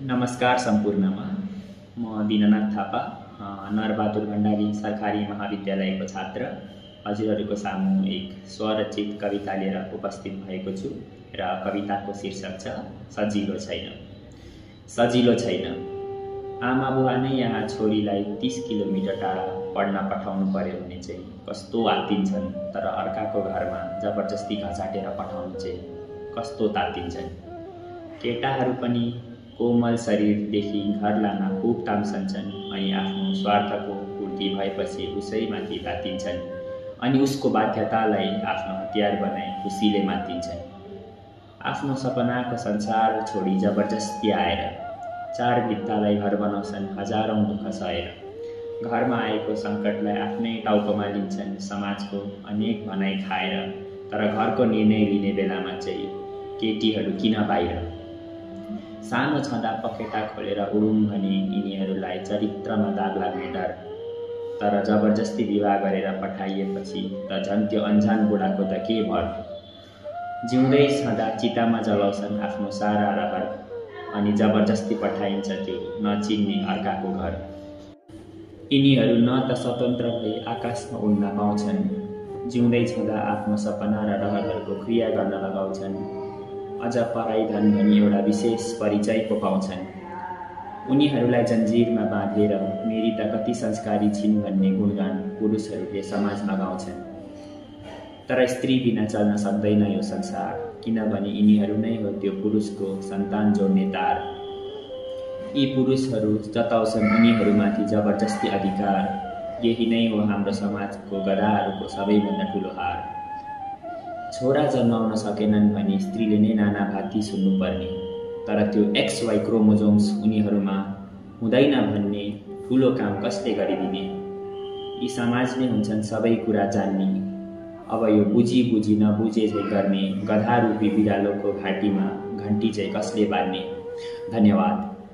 नमस्कार सम्पूर्णमा म दीननाथ थापा नरबहादुर भण्डारी सरकारी महाविद्यालयको छात्र हजुरहरूको सामु एक स्वरचित कविता लिएर उपस्थित भएको छु र कविताको शीर्षक छ सजिलो छैन। सजिलो छैन। आमा बुवा नै यहाँ छोरीलाई 30 किलोमिटर टाढा पढ्न पठाउनु पर्यो भने चाहिँ कस्तो आत्तिन्छन्, तर अर्काको घरमा जबरजस्ती घचाटेर पठाउनु चाहिँ कस्तो तात्तिन्छन्। केटाहरू पनि कोमल शरीरदेखि घर लान खुब ताम्सन्छन् अनि आफ्नो स्वार्थको पूर्ति भएपछि उसैमाथि तात्तिन्छन् अनि उसको बाध्यतालाई आफ्नो हतियार बनाई खुसीले मातिन्छन्। आफ्नो सपनाको संसार छोडी जबरजस्ती आएर चार भित्तालाई घर बनाउँछन् हजारौं दुःख सहेर। घरमा आएको सङ्कटलाई आफ्नै टाउकोमा लिन्छन् समाजको अनेक भनाइ खाएर, तर घरको निर्णय लिने बेलामा चाहिँ केटीहरू किन बाहिर। सानो छँदा पखेटा खोलेर उडौँ भने यिनीहरूलाई चरित्रमा दाग लाग्ने डर, तर जबरजस्ती विवाह गरेर पठाइएपछि त झन् त्यो अन्जान बुढाको त के भर। जिउँदै छँदा चितामा जलाउँछन् आफ्नो सारा रहर अनि जबरजस्ती पठाइन्छ त्यो नचिन्ने अर्काको घर। यिनीहरू न त स्वतन्त्र भई आकाशमा उड्न पाउँछन्, जिउँदै छँदा आफ्नो सपना र रहरहरूको क्रिया गर्न लगाउँछन्। अझ पराई धन भनी एउटा विशेष परिचय पो पाउँछन्। उनीहरूलाई जन्जिरमा बाँधेर मेरी त कति संस्कारी छिन् भन्ने गुणगान पुरुषहरूले समाजमा गाउँछन्। तर स्त्री बिना चल्न सक्दैन यो संसार, किनभने यिनीहरू नै हो त्यो पुरुषको सन्तान जोड्ने तार। यी पुरुषहरू जताउँछन् उनीहरूमाथि जबरजस्ती अधिकार, यही नै हो हाम्रो समाजको गधाहरूको सबैभन्दा ठुलो हार। छोरा जन्माउन सकेनन् भने स्त्रीले नै नाना भाती सुन्नुपर्ने, तर त्यो XY क्रोमोजोम्स उनीहरूमा हुँदैन भन्ने ठुलो काम कसले गरिदिने। यी समाज नै हुन्छन् सबै कुरा जान्ने। अब यो बुझी बुझी नबुझे झै गर्ने गधा रूपी बिरालोको घाँटीमा घन्टी चाहिँ कसले बान्ने। धन्यवाद।